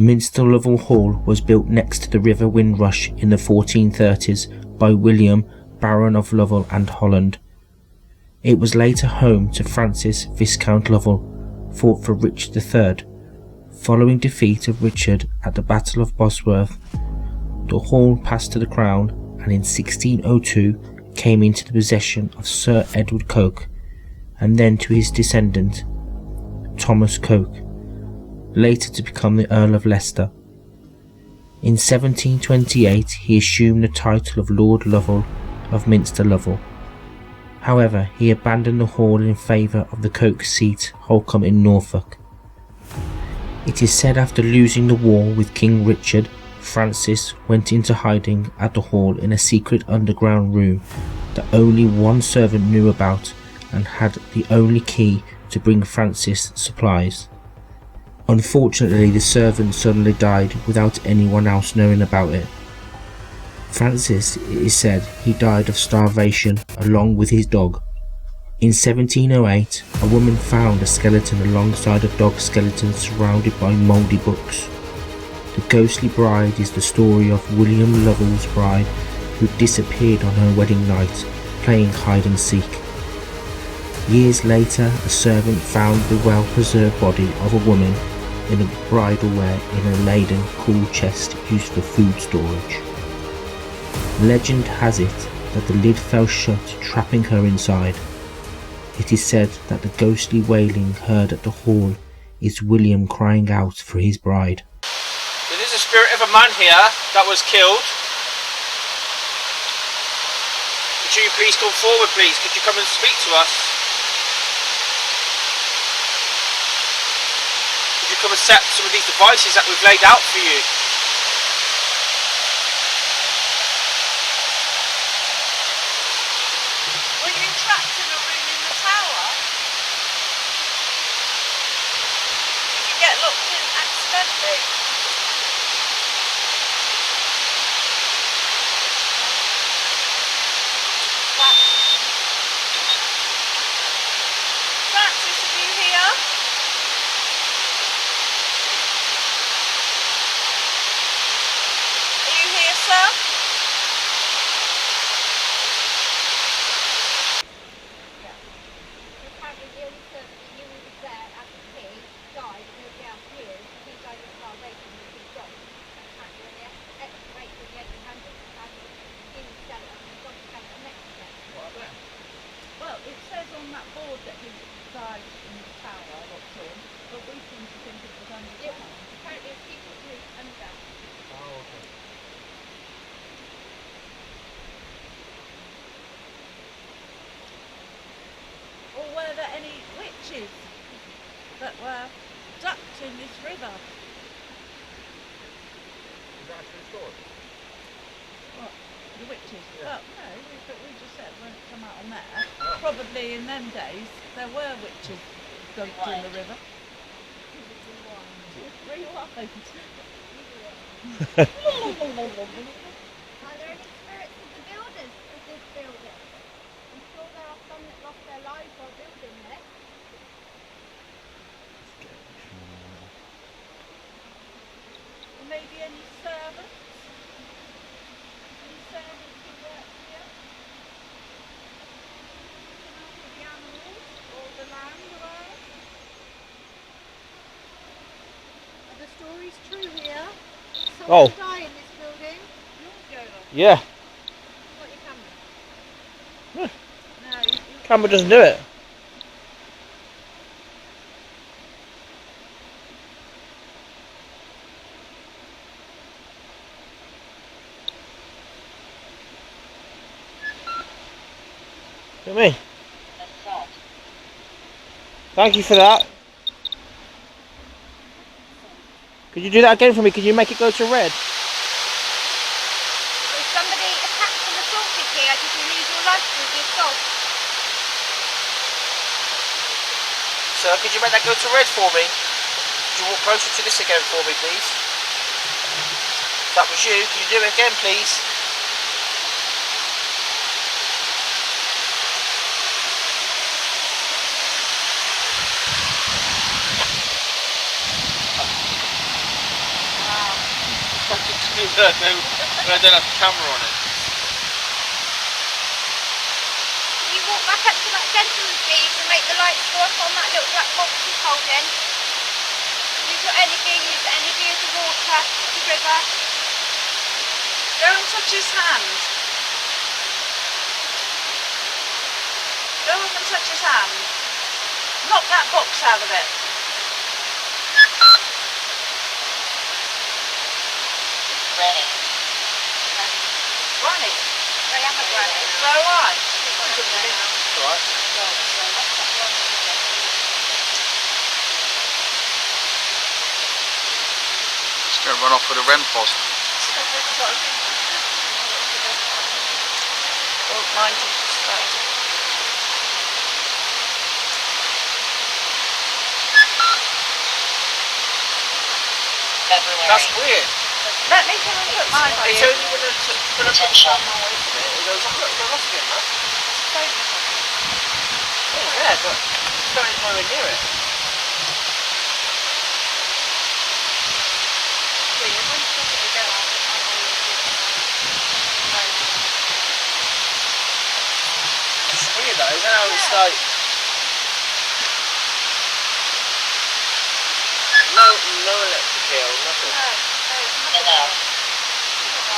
Minster Lovell Hall was built next to the River Windrush in the 1430s by William, Baron of Lovell and Holland. It was later home to Francis, Viscount Lovell, fought for Richard III. Following defeat of Richard at the Battle of Bosworth, the hall passed to the Crown and in 1602 came into the possession of Sir Edward Coke and then to his descendant, Thomas Coke, later to become the Earl of Leicester. In 1728 he assumed the title of Lord Lovell of Minster Lovell. However, he abandoned the hall in favour of the Coke seat, Holcombe in Norfolk. It is said after losing the war with King Richard, Francis went into hiding at the hall in a secret underground room that only one servant knew about and had the only key to bring Francis supplies. Unfortunately, the servant suddenly died without anyone else knowing about it. Francis, it is said, he died of starvation along with his dog. In 1708, a woman found a skeleton alongside a dog skeleton surrounded by mouldy books. The ghostly bride is the story of William Lovell's bride who disappeared on her wedding night, playing hide and seek. Years later, a servant found the well-preserved body of a woman in a bridal wear in a laden cool chest used for food storage. Legend has it that the lid fell shut, trapping her inside. It is said that the ghostly wailing heard at the hall is William crying out for his bride. There is a spirit of a man here that was killed. Could you please come forward, please? Could you come and speak to us? Could you come and set some of these devices that we've laid out for you? Were you trapped in a room in the tower? Did you get locked in accidentally? Francis, are you here? Are you here, sir? Apparently the only servant that knew he was there at the key died and nobody else knew. He died of starvation with his dog. Apparently when they excavated the empty handle, they found the human skeleton and the dog skeleton next to it. What about? Well, it says on that board that he died in the tower, locked in, but we seem to think it was underground. Apparently it's people who underground. Oh, okay. Or were there any witches that were ducked in this river? Is that actually a story? What? The witches? Yeah. Well, no, but we just said when it come out on there. Probably in them days there were witches dunked in the river. Rewind. Are there any spirits of the builders of this building? I'm sure there are some that lost their lives while building this. Or maybe any servants? Any servants who work here? Looking after the animals or the land around? Are the stories true here? Oh. Someone die in this building? Yeah. What your camera? No, Camera doesn't do it. Look at me. Thank you for that. Could you do that again for me? Could you make it go to red? If somebody attacked and assaulted here, did you lose your life with your dog? Sir, could you make that go to red for me? Could you walk closer to this again for me, please? If that was you, could you do it again, please? I don't have the camera on it. You walk back up to that gentleman's please and make the lights go off on that little black box he's holding. Use your energy, use the energy of the water, the river. Don't touch his hand. Go up and touch his hand. Knock that box out of it. Granny. Granny. I am a granny. So am I. Alright. Just going to run off with a REM pod. Don't mind you distracted. That's weird. Let me come and put mine for It's you. only when I put that away from it, it goes off again, man. Oh yeah, but it's going nowhere near it. It's weird though, isn't it? How it's like... No electric here, nothing.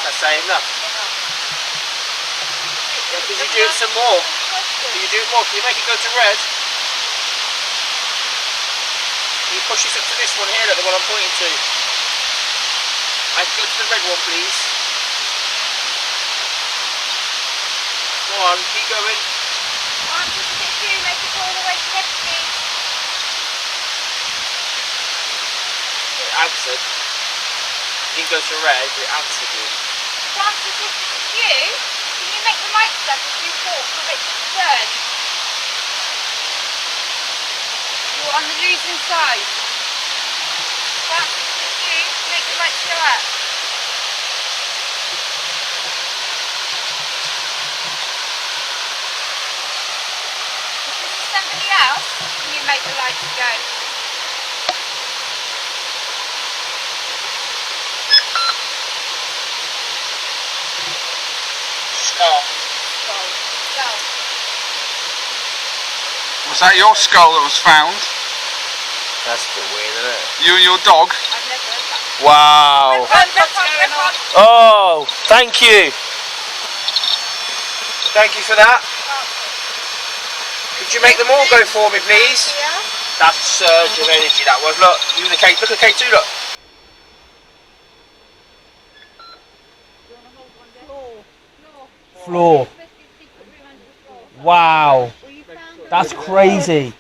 That's saying enough. Yeah, could you do it some more? Can you do it more? Can you make it go to red? Can you push this up to this one here, the one I'm pointing to? I can go to the red one, please. Go on, keep going. Make it all the way to left, please. It answered. It didn't go to red, but it answered you. Francis, if it's you, can you make the lights up as you walk a bit to the third? You're on the losing side. Francis, if it's you, make the lights go up. If this is somebody else, can you make the lights go? Skull. Was that your skull that was found? That's a bit weird, isn't it? You and your dog? I've never heard that. Wow. Oh, thank you. Thank you for that. Could you make them all go for me, please? That's a surge of energy, that was. Look, look at the K2, look. Floor. Wow. That's crazy.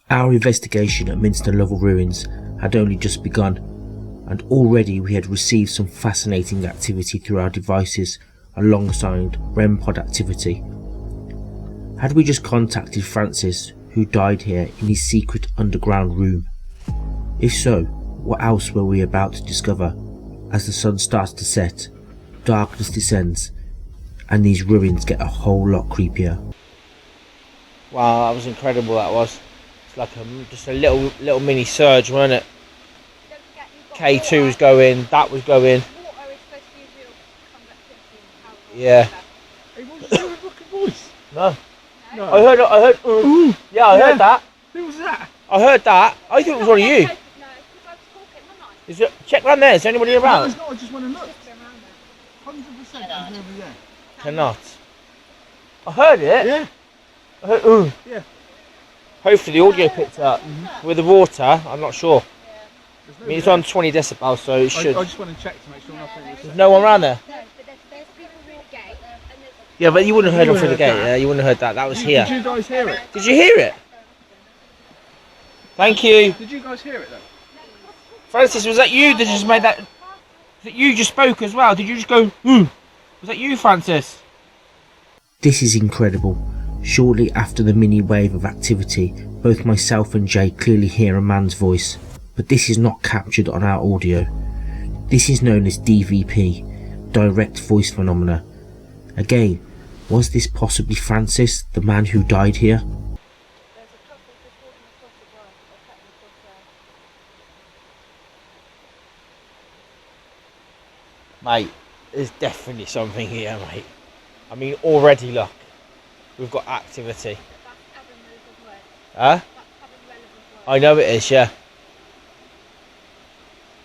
Our investigation at Minster Lovell Ruins had only just begun, and already we had received some fascinating activity through our devices alongside REM pod activity. Had we just contacted Francis, who died here in his secret underground room? If so, what else were we about to discover as the sun starts to set, darkness descends, and these ruins get a whole lot creepier? Wow, that was incredible, that was. It's like just a little mini surge, wasn't it? K2 was going, that was going. Yeah. No. No. I heard, yeah, I heard that. Who was that? I heard that. I thought it was one of you. Is it, check around there, is there anybody No, around? it's not, I just went and looked. 100% there's nobody there. Cannot. I heard it. Yeah. I heard, Yeah. Hopefully the audio picked up. With the water, I'm not sure. There's I mean, it's on 20 decibels, so it should. I just went and checked to make sure nothing was... There's no one around there. No, but there's people through the gate, and there's... Yeah, but you wouldn't have heard them You through the wouldn't gate. have Yeah, you wouldn't have heard that. That was Did here. you guys hear it? Did you hear it? Thank you. Did you guys hear it though? Francis, was that you that just made that? That you just spoke as well? Did you just go, Was that you, Francis? This is incredible. Shortly after the mini wave of activity, both myself and Jay clearly hear a man's voice, but this is not captured on our audio. This is known as DVP, Direct Voice Phenomena. Again, was this possibly Francis, the man who died here? Mate, there's definitely something here, mate. I mean, already look, we've got activity. That's cabin relevant word. Huh? That's cabin relevant word. I know it is, yeah.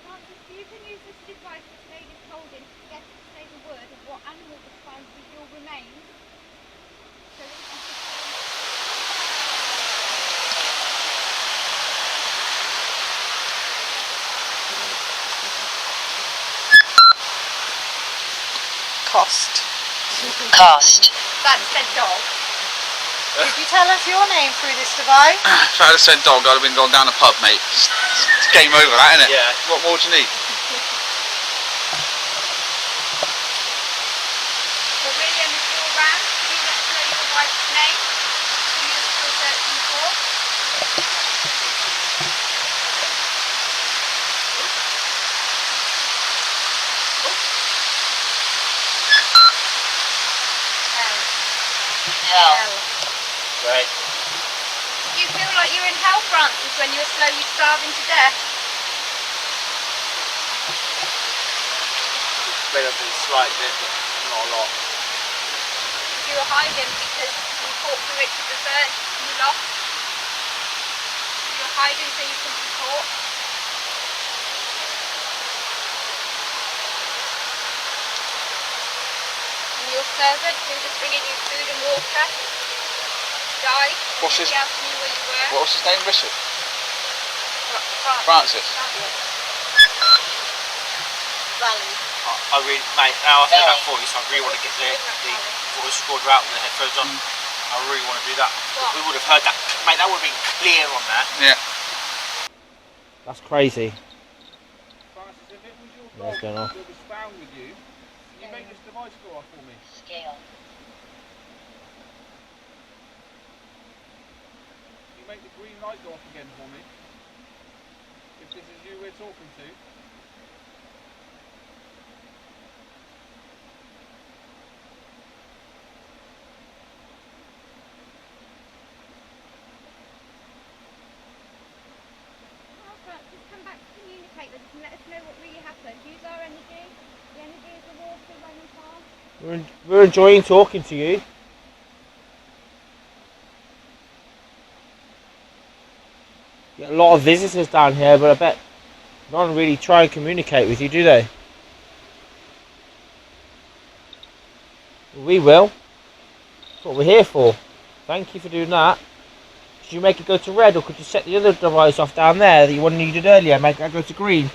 Francis, you can use this device this lady's holding to get to say the word of what animal was found with your remains. So that you can Cost. That said dog. Did you tell us your name through this device? If I had said dog, I'd have been gone down the pub, mate. It's game over, that, isn't it? Yeah. What more do you need? So William, if you're around, can you let us know your wife's name? Who you're still searching for? Hell. Right. Do you feel like you're in hell, Francis, when you were slowly starving to death? Been up a slight bit, but not a lot. You were hiding because you fought through it to desert, you lost. You were hiding so you couldn't be caught. And your servant, who was bringing you food and water, died. What's his- Nobody else knew where you were. What was his name, Richard? Francis. Francis. Valley. I really, mate, now I've heard that voice, I really want to get the voice recorder out with the headphones on. I really want to do that. What? We would have heard that, mate, that would have been clear on there. Yeah. That's crazy. Francis, if it was your What's going on? dog that was found with you, can you make this device go off for me? Scale. Can you make the green light go off again for me? If this is you we're talking to. Francis, come back to communicate with us and let us know what really happened. Use our energy. The energy of the water running past. We're enjoying talking to you. Get a lot of visitors down here, but I bet no one really try and communicate with you, do they? We will. That's what we're here for. Thank you for doing that. Did you make it go to red, or could you set the other device off down there that you wanted needed earlier? Make that go to green.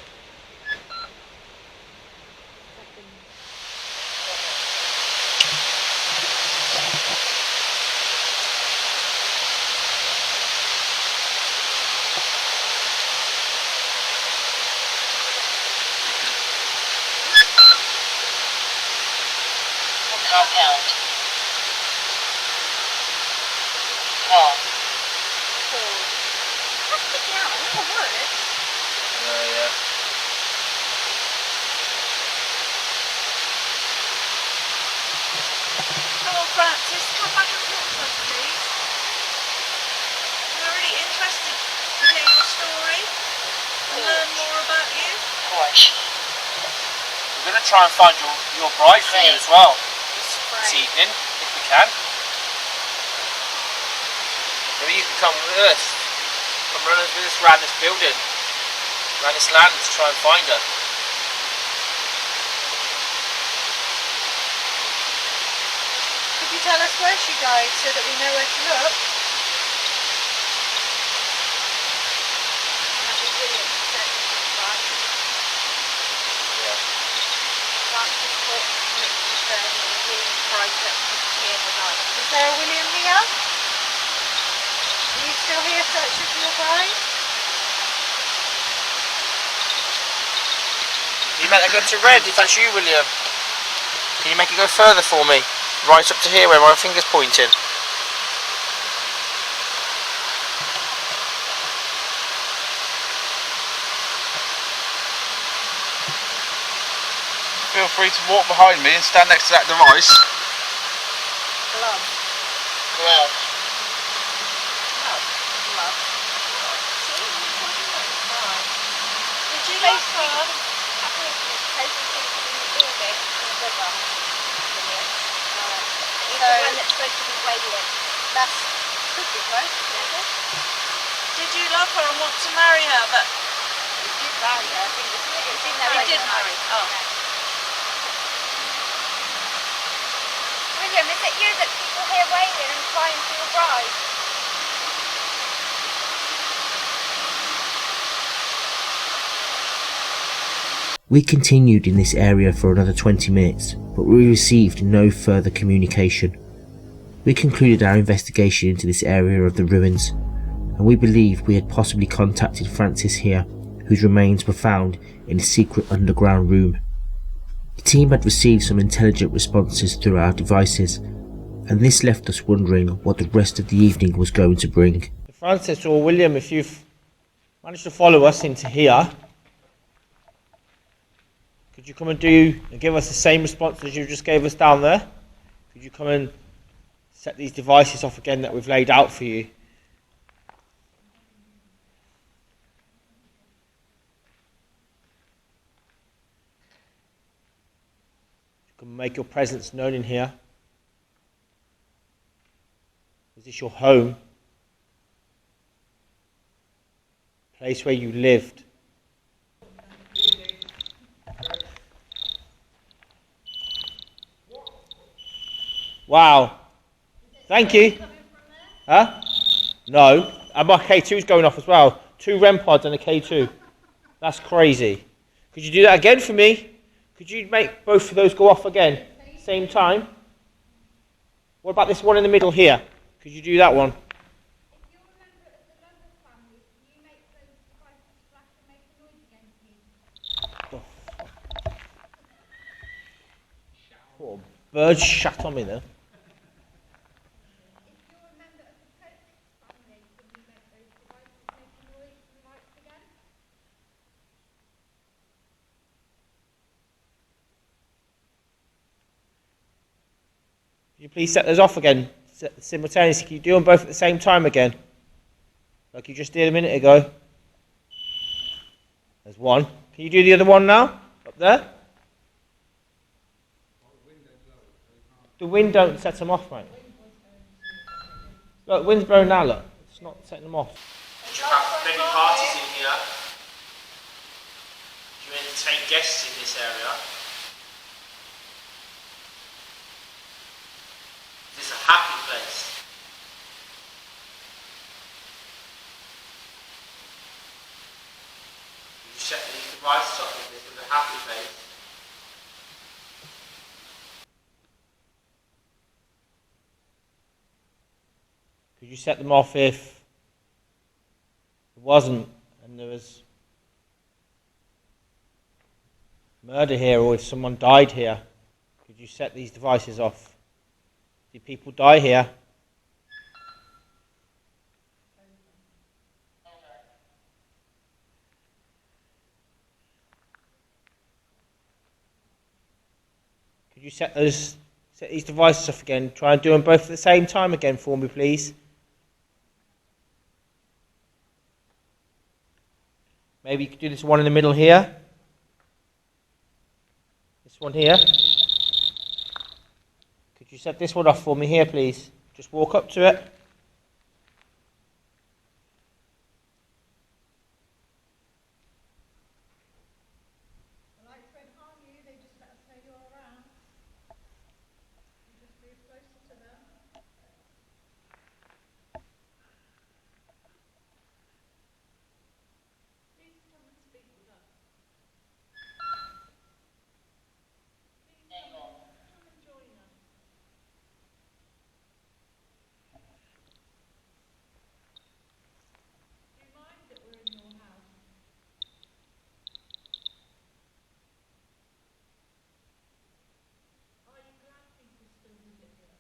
Compound. Car. That's sticking out a lot of words. Yeah. Come on, Francis, come back and talk to us, please. We're really interested to hear your story and learn more about you. Porsche. We're going to try and find your bride for you as well this evening, if we can. Maybe you can come with us. Come run with us around this building, around this land to try and find her. Could you tell us where she died so that we know where to look? That'd be William who said this was right. Yeah. Francis thought it was concerned that the really private here was on. Is there a William here? Are you still here searching for your bride? You make that go to red if that's you, William. Can you make it go further for me? Right up to here where my finger's pointing. Feel free to walk behind me and stand next to that device. Glove. Glove. Glove. Did you Face look her? I think it's taking things from the door supposed to be wailing. That's could be right. Did you love her and want to marry her? But He did marry her. I think he did marry. Oh. William, is it you that people hear wailing and crying for your bride? We continued in this area for another 20 minutes, but we received no further communication. We concluded our investigation into this area of the ruins, and we believed we had possibly contacted Francis here, whose remains were found in a secret underground room. The team had received some intelligent responses through our devices, and this left us wondering what the rest of the evening was going to bring. Francis or William, if you've managed to follow us into here, could you come and give us the same response as you just gave us down there? Could you come and set these devices off again that we've laid out for you? You can make your presence known in here. Is this your home? Place where you lived? Wow. Thank you. Huh? No. And my K2's going off as well. 2 REM pods and a K2. That's crazy. Could you do that again for me? Could you make both of those go off again? Same time? What about this one in the middle here? Could you do that one? If you're a member of the Lovell family, can you make those devices flash and make a noise again, please? Poor bird shat on me there. If you're a member of the Curtis family, can you make those devices make a noise and lights again? Could you please set those off again simultaneously? Can you do them both at the same time again? Like you just did a minute ago. There's one. Can you do the other one now? Up there? The wind don't set them off, mate. Look, the wind's blowing now, look. It's not setting them off. Do you have many parties in here? Do you entertain guests in this area? Is this a happy place? You set these devices up if this was a happy place. Could you set them off if it wasn't and there was murder here, or if someone died here? Could you set these devices off? Did people die here? Could you set these devices off again? Try and do them both at the same time again for me, please. Maybe you could do this one in the middle here. This one here. Could you set this one off for me here, please? Just walk up to it. the lights won't harm you, they just let us know you're around. You just move closer to them. Please come and speak with us. Please come and join us. Do you mind that we're in your house? Are you glad people still visit here?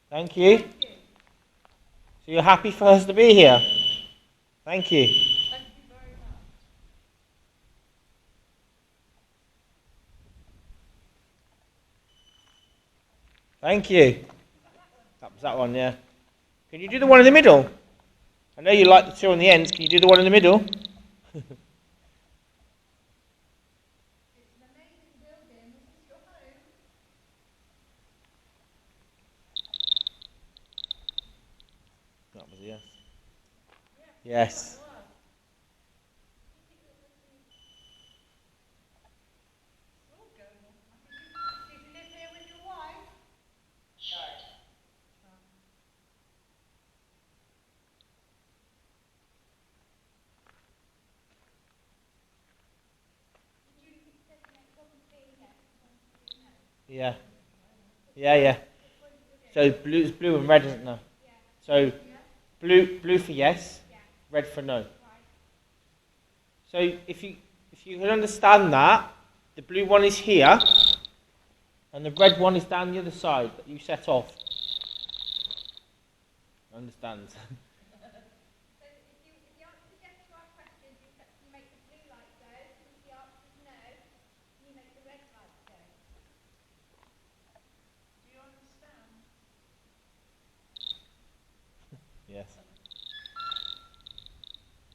Thank you. Thank you. So you're happy for us to be here? Thank you. Thank you very much. Thank you. That was that one, yeah. Can you do the one in the middle? I know you like the two on the ends. Can you do the one in the middle? It's an amazing building. This is your home. yes. Yes. Did you live here with your wife? Short. Yeah. Yeah, yeah. So blue and red, isn't there? So blue for yes, red for no. So if you can understand that, the blue one is here, and the red one is down the other side that you set off. Understand? So if the answer is yes to our questions, you make the blue light go. If the answer is no, you make the red light go. Do you understand? Yes.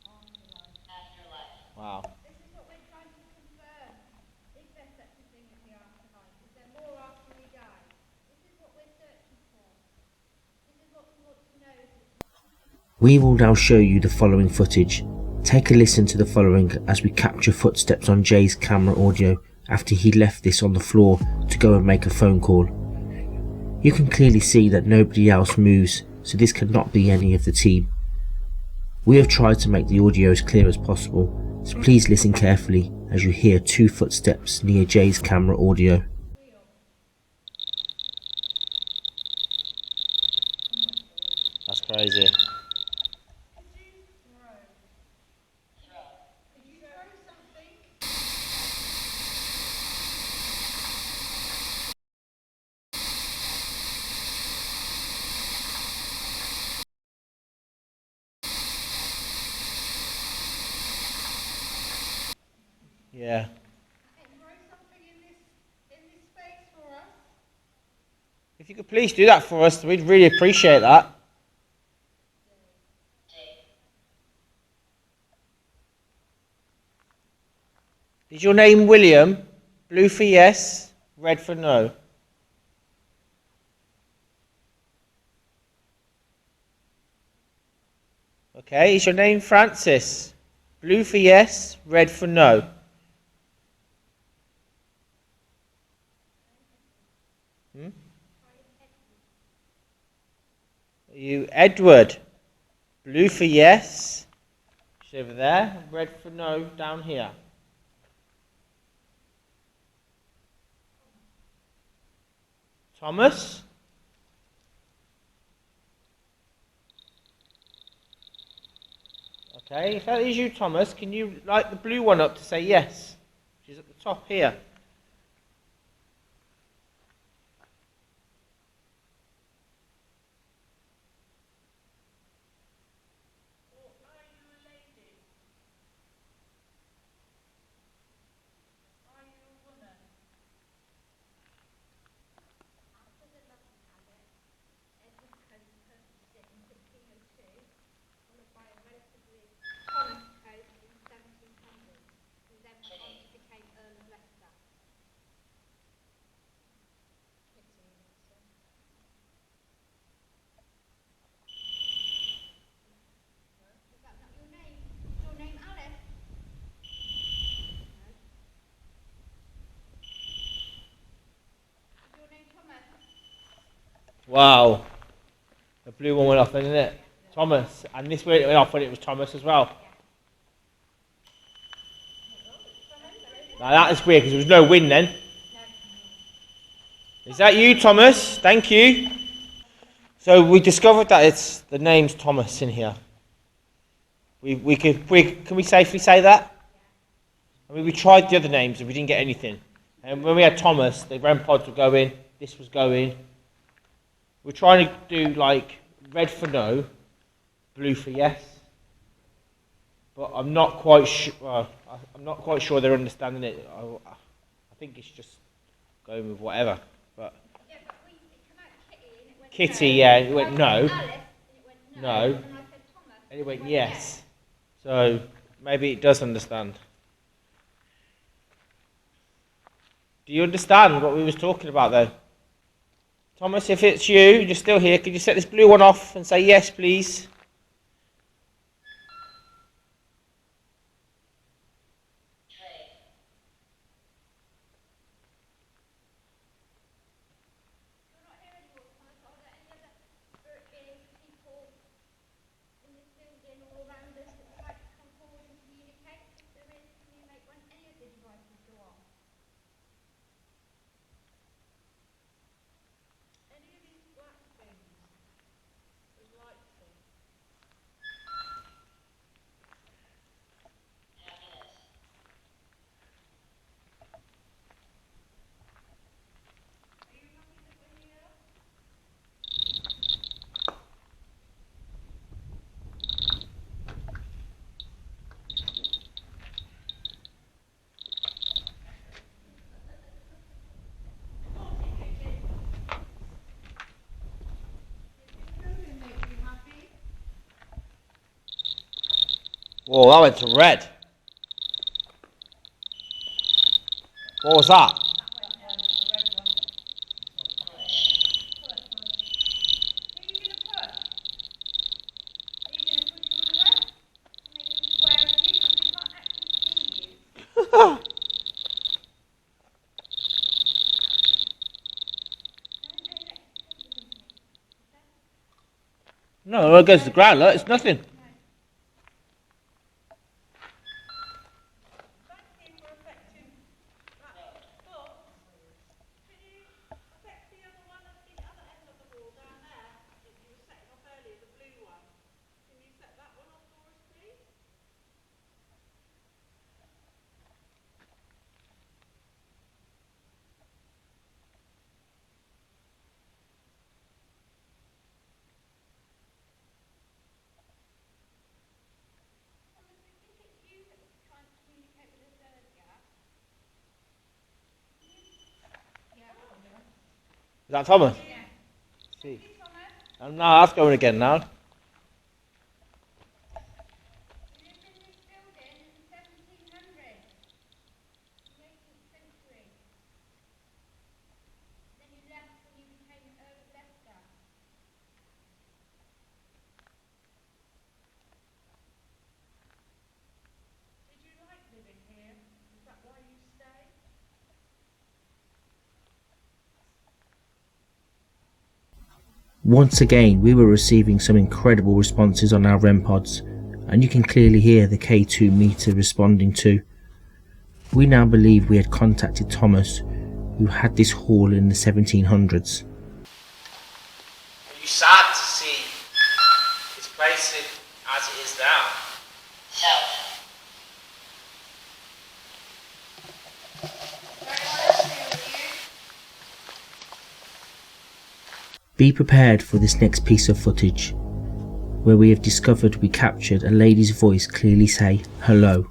Afterlife. Wow. This is what we're trying to confirm. Is there such a thing as the afterlife? Is there more after we die? This is what we're searching for. This is what we want to know. We will now show you the following footage. Take a listen to the following as we capture footsteps on Jay's camera audio after he left this on the floor to go and make a phone call. You can clearly see that nobody else moves, so this cannot be any of the team. We have tried to make the audio as clear as possible, so please listen carefully as you hear 2 footsteps near Jay's camera audio. That's crazy. Could you throw something? Yeah. Throw something in this space for us? If you could please do that for us, we'd really appreciate that. Is your name William? Blue for yes, red for no. Okay, is your name Francis? Blue for yes, red for no. Are you Edward? Blue for yes, which is over there, red for no down here. Thomas? Okay, if that is you, Thomas, can you light the blue one up to say yes? Which is at the top here. Or are you a lady? Are you a woman? After the love palette, Edward Coase purchased it in 1602, followed by a relatively Thomas Coase in 1700, who then went on to become Earl of Leicester. Is that not your name? Is your name Alice? No. Is your name Thomas? Wow. The blue one went off, didn't it? Thomas. And this went off when it was Thomas as well. Now that is weird because there was no wind then. Is that you, Thomas? Thank you. So we discovered that it's the name's Thomas in here. Can we safely say that? I mean, we tried the other names and we didn't get anything. And when we had Thomas, the REM pods were going, this was going. We're trying to do like red for no, blue for yes. But I'm not quite sure. I'm not quite sure they're understanding it. I think it's just going with whatever. But Yeah, but it came out Kitty and it went Kitty, no. yeah, it went no. Alice and it went no. No. And I said Thomas And it went yes. yes. So maybe it does understand. Do you understand what we was talking about though? Thomas, if it's you, you're still here, could you set this blue one off and say yes, please? Whoa, that went to red. What was that? No, it goes to the ground, look, it's nothing. Is that Thomas? Yeah. See. No, that's going again now. Once again, we were receiving some incredible responses on our REM pods, and you can clearly hear the K2 meter responding too. We now believe we had contacted Thomas, who had this hall in the 1700s. Are you sad to see this place as it is now? No. Be prepared for this next piece of footage, where we have discovered we captured a lady's voice clearly say hello.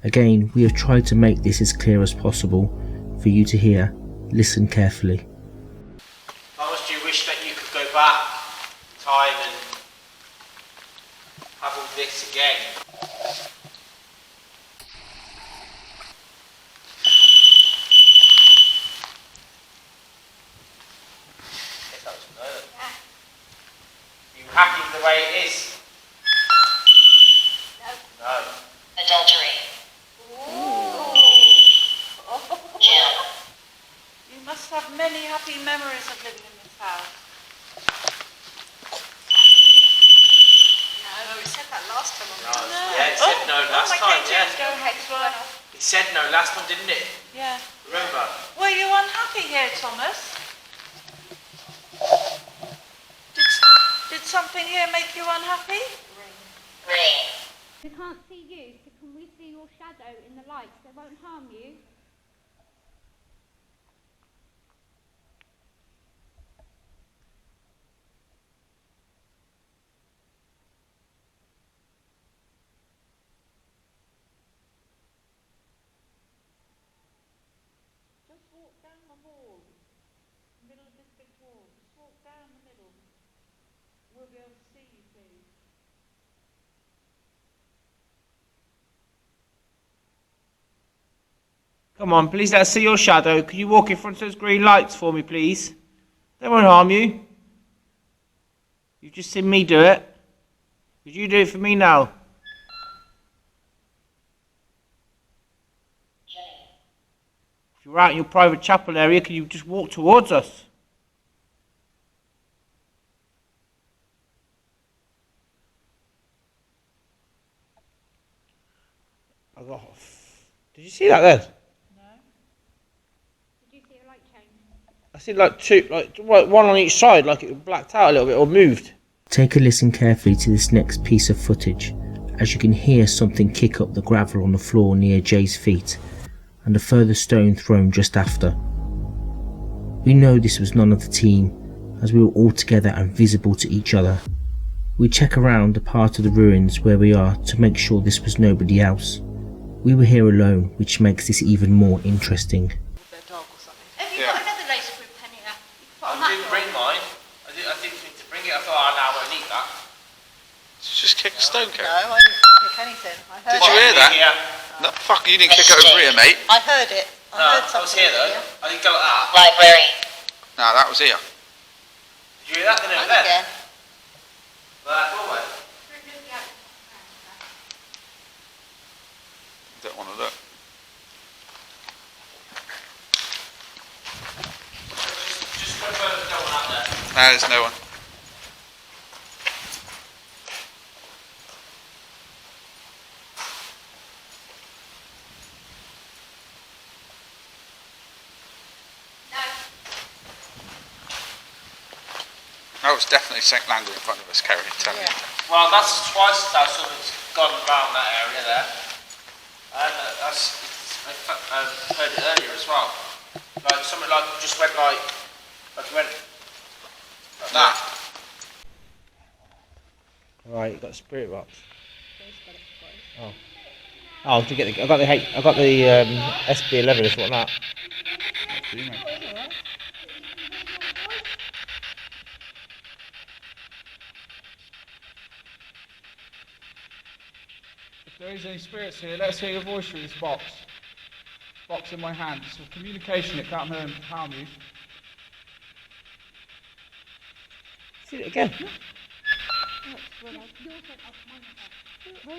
Again, we have tried to make this as clear as possible for you to hear. Listen carefully. Thomas, do you wish that you could go back in time and have all this again? Yes, that was no. Are you happy with the way it is? No. Adultery. Jail. You must have many happy memories of living in this house. No, we said that last time. No. Yeah, it said no last time, yeah. Go ahead, Swan. It said no last time, didn't it? Yeah. Remember? Were you unhappy here, Thomas? Did something here make you unhappy? Ring. We can't see you, so can we see your shadow in the lights? They won't harm you. Just walk down the hall, middle of this big hall. Just walk down the middle. We'll be able to see you, please. Come on, please let us see your shadow. Can you walk in front of those green lights for me, please? They won't harm you. You've just seen me do it. Could you do it for me now? If you're out in your private chapel area, can you just walk towards us? Did you see that then? Did you see a light change? I see like two, like one on each side, like it blacked out a little bit or moved. Take a listen carefully to this next piece of footage, as you can hear something kick up the gravel on the floor near Jay's feet, and a further stone thrown just after. We know this was none of the team, as we were all together and visible to each other. We check around the part of the ruins where we are to make sure this was nobody else. We were here alone, which makes this even more interesting. Have you got another laser proof pen here? You can put on I that didn't door. bring mine. I didn't think to bring it. I thought, oh no, I won't need that. Just kick a stone, No, Kerry. I didn't pick anything. I heard Did you hear that? Yeah. No, fuck, you didn't kick it over here, mate. I heard it. I heard I was something. here though. I didn't go like that. Library. No, that was here. Did you hear that? Then it And was there. again. That doorway. Don't want to look. Just confirm there's no one out there. No, there's no one. That was definitely St. Landry in front of us, Kerry, tell me. Well, that's twice now something's gone around that area there. And I heard it earlier as well. Like something like just went like that. Right, you got the spirit box. Oh. Oh, to get the, I got the SB11. If you want that. If there is any spirits here, let's hear your voice through this box. Box in my hand. It's for communication, it can't harm you. See it again.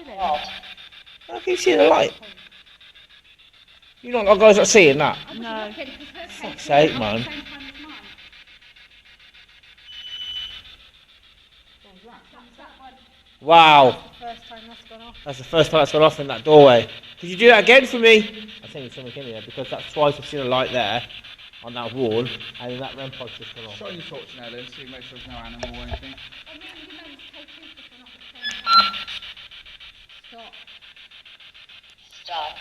Vault. How can you see the light? You not got guys not seeing that? No. Fuck's sake, man. Wow. First time that's gone off. That's the first time that's gone off in that doorway. Could you do that again for me? I think there's something in here because that's twice I've seen a light there on that wall and then that REM pod's just gone off. Shine your torch now then, so you make sure there's no animal or anything. Stop. Stop.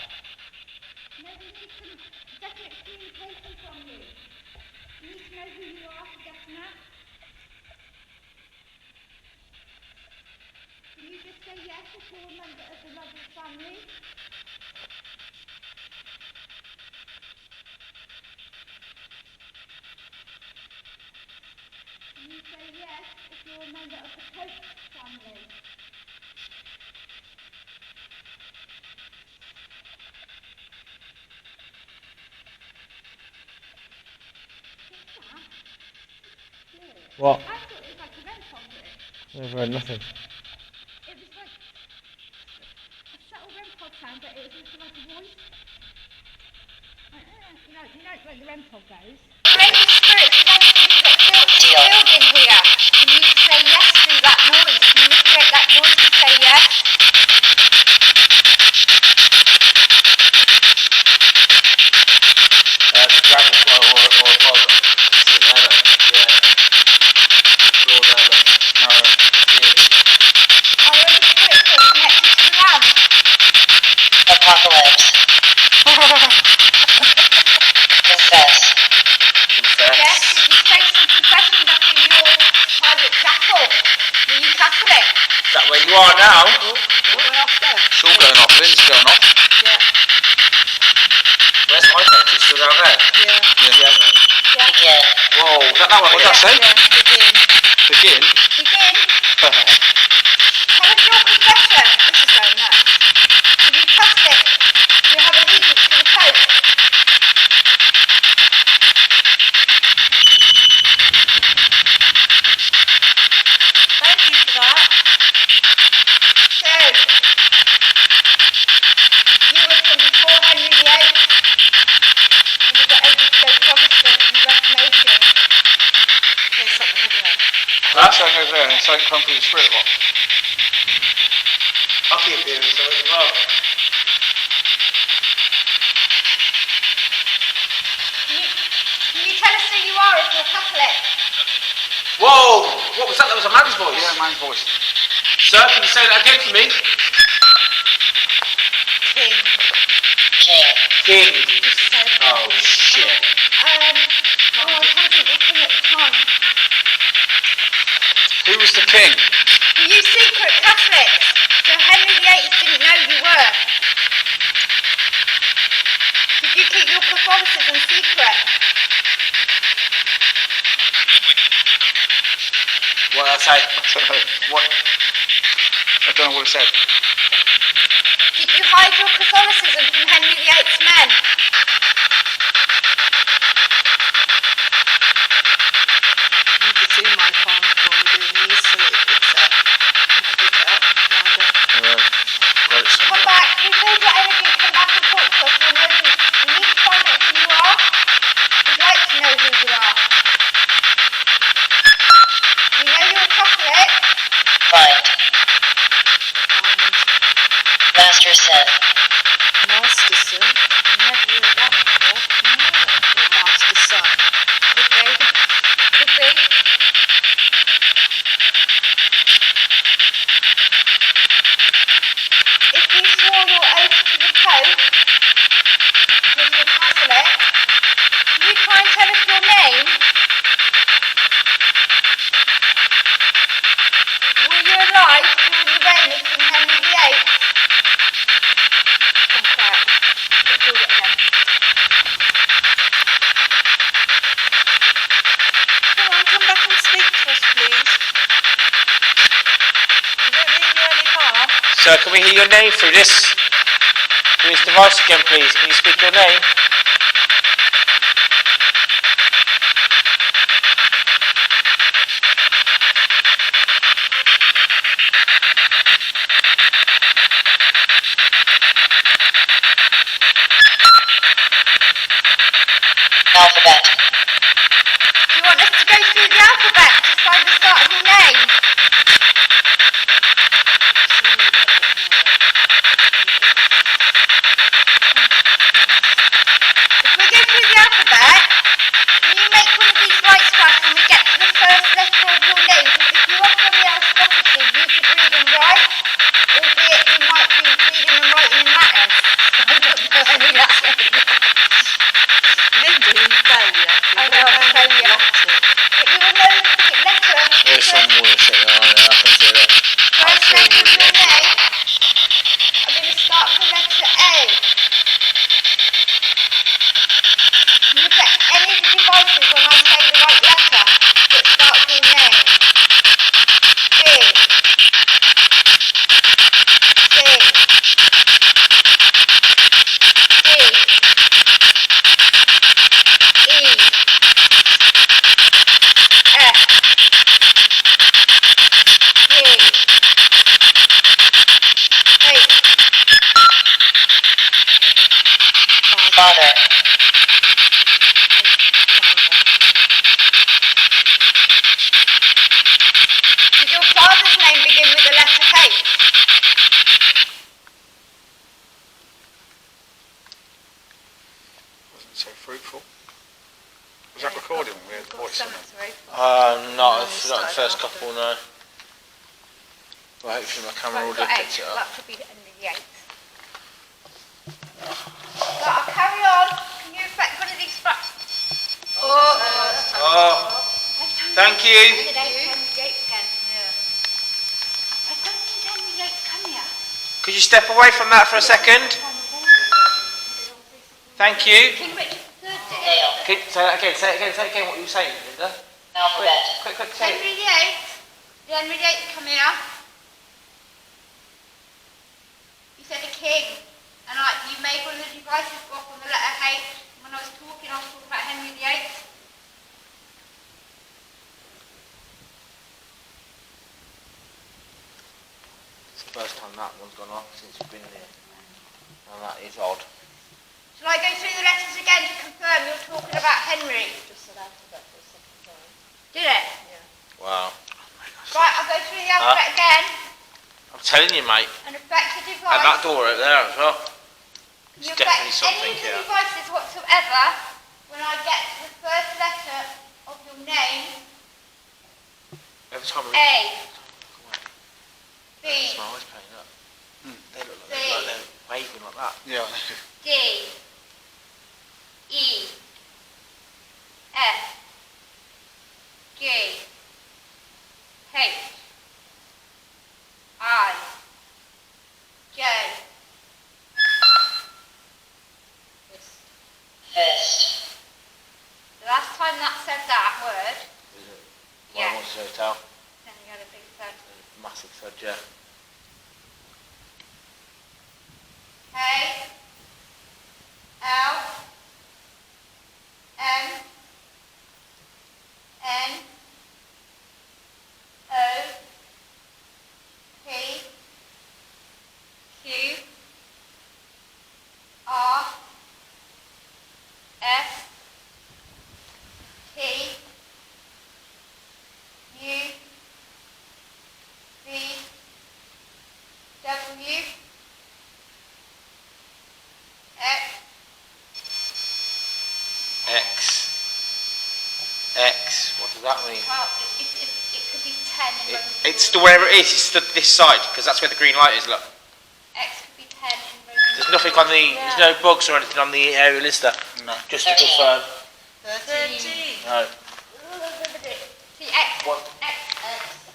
No, we need some definite communication from you. You need to know who you are for getting that. Can you just say yes if you're a member of the Lovell family? Can you say yes if you're a member of the Coates family? What? I thought it was like a REM pod. Never heard nothing. It was like a subtle REM pod sound, but it was also like a voice. You know when the REM pod goes. Any spirits want to be that building here. Can you say yes through that noise? Can you recreate that noise to say yes? The dragonfly or a bug. Sit there, look. Yeah. Floor there, look. No. Are any spirits that are connected to the lamp? Apocalypse. Confess. Confess. Yes, did you say some confessions up in your private chapel? Were you Catholic? Is that where you are now? Going off there. It's all going off, Lynn's going off. Yeah. Where's my picture? Still down there? Yeah. Yeah. Begin. Whoa, is that one? What did I say? Begin. Begin. Begin. Tell us your confession. This is very nice. Are you Catholic? Do you have allegiance to the Pope? Thank you for that. So, you were from before Henry VIII, and you got able to go Protestant in the Reformation. Here's something, isn't it? That's something over there, and something come through the spirit box. I'll keep doing something as well. Can you tell us who you are if you're Catholic? Whoa! What was that? That was a man's voice. Yeah, man's voice. Sir, can you say that again for me? King. King. King. Just say it. Oh, shit. I can't think of him at the time. Who was the king? Were you secret Catholics? So Henry VIII didn't know you were. Did you keep your Catholicism secret? What did I say? What? don't know what it said. Did you hide your Catholicism from Henry VIII's men? You can see my palm when we're doing these so that it picks up. And I pick it up louder. Got it Come somewhere. back, rebuild your energy, come back and talk to us. We need to find out who you are. We'd like to know who you are. We know you're a Catholic. Find. Masterson. Masterson. I never heard that before. Or Master Son. Could be. Could be. If you swore your oath to the Pope, because you're Catholic, can you try and tell us your name? Were you alive during the reign of King Henry VIII? Come back. Let's do it again. Come on, come back and speak to us, please. We don't mean you any harm. Sir, can we hear your name through this device again, please? Can you speak your name? Alphabet. Do you want us to go through the alphabet to find the start of your name? If we go through the alphabet, can you make one of these lights flash when we get to the first letter of your name? Because if you are from the aristocracy, you could read and write, albeit you might be reading and writing in Latin. I don't know any Latin. Linda, you failure. I know, I'm failure. But you will know the letter. There's some water sitting on it, I can see that. First letter of your name. I'm going to start with the letter A. Can you press any of the devices when I say the right letter that starts your name? B. C. D. E. F. G. H. Father. Did your father's name begin with the letter H? Wasn't so fruitful. Was that recording? We had voice on it. Not No, the started first after. couple, no. Well, hopefully my camera will Got do H, pick it so up. that could be Henry VIII. So I'll carry on. Can you effect one of these flaps? Oh, thank you. Henry VIII again. I don't think Henry VIII's come here. Could you step away from that for a second? Thank you. King Richard III did. Nail. Say it again, what you were saying, Linda. Alphabet. Quick, say it. Henry VIII. Did Henry VIII come here? You said a king. And you made one of the devices go off on the letter H. When I was talking about Henry VIII. It's the first time that one's gone off since you've been here. And that is odd. Shall I go through the letters again to confirm you're talking about Henry? Just said alphabet for a second time. Did it? Wow. Right, I'll go through the alphabet again I'm telling you, mate. and affect the device. And that door out there as well. You It's affect definitely something any of the here. devices whatsoever when I get to the first letter of your name. Every time we A. B. That's my eyes playing up. They look like they're waving like that. Yeah. D. E. F. G. H. I. J. Fist. The last time that said that word, Is it? Yeah. What's the hotel? then you had a big thud. Massive thud, yeah. X. What does that mean? Well, it could be 10 in Roman It's still wherever it is. It's stood this side because that's where the green light is. Look. X could be 10 in Roman There's nothing on the. There's no bugs or anything on the area lister. No. Just to 13. confirm. 13. No. See, X, What? X,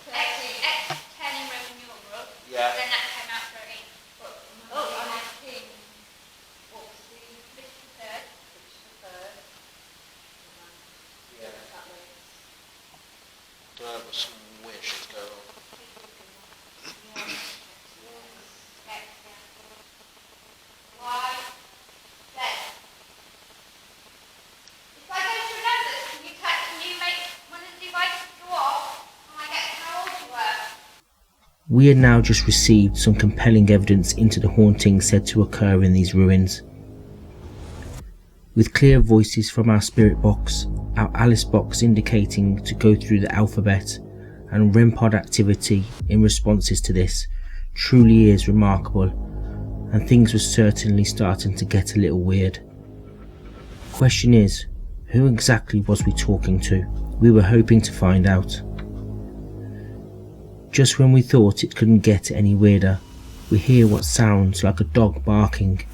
10 in Roman numeral. Yeah. Then that came out 13. But on our king, what was the 53rd? Yeah. There was some weird shit going on. Y, Z. If I go to numbers, can you make one of the devices go off and I get how old you were? We had now just received some compelling evidence into the hauntings said to occur in these ruins. With clear voices from our spirit box, our Alice box indicating to go through the alphabet, and REM pod activity in responses to this, truly is remarkable, and things were certainly starting to get a little weird. Question is, who exactly was we talking to? We were hoping to find out. Just when we thought it couldn't get any weirder, we hear what sounds like a dog barking.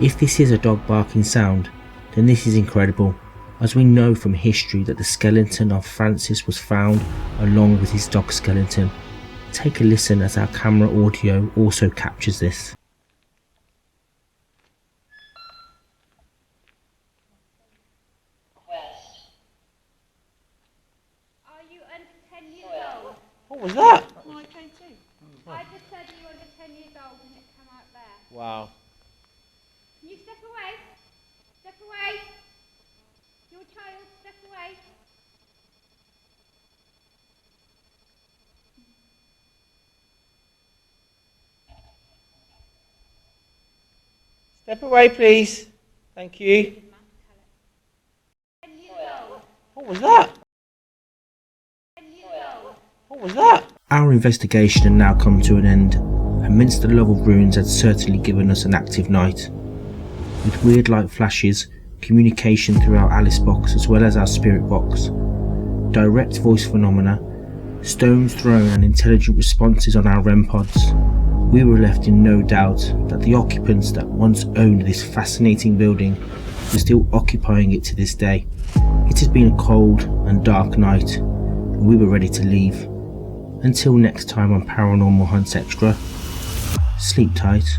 If this is a dog barking sound, then this is incredible, as we know from history that the skeleton of Francis was found along with his dog skeleton. Take a listen as our camera audio also captures this. West. Are you under 10 years old? What was that? My K2. I just said you were under 10 years old and it came out there. Wow. Can you step away? Step away. Your child, step away. Step away, please. Thank you. 10 years old. What was that? 10 years old. What was that? Our investigation had now come to an end, and Minster Lovell Ruins had certainly given us an active night. With weird light flashes, communication through our Alice box as well as our spirit box, direct voice phenomena, stones thrown and intelligent responses on our REM pods, we were left in no doubt that the occupants that once owned this fascinating building were still occupying it to this day. It has been a cold and dark night, and we were ready to leave. Until next time on Paranormal Hunts Extra, sleep tight.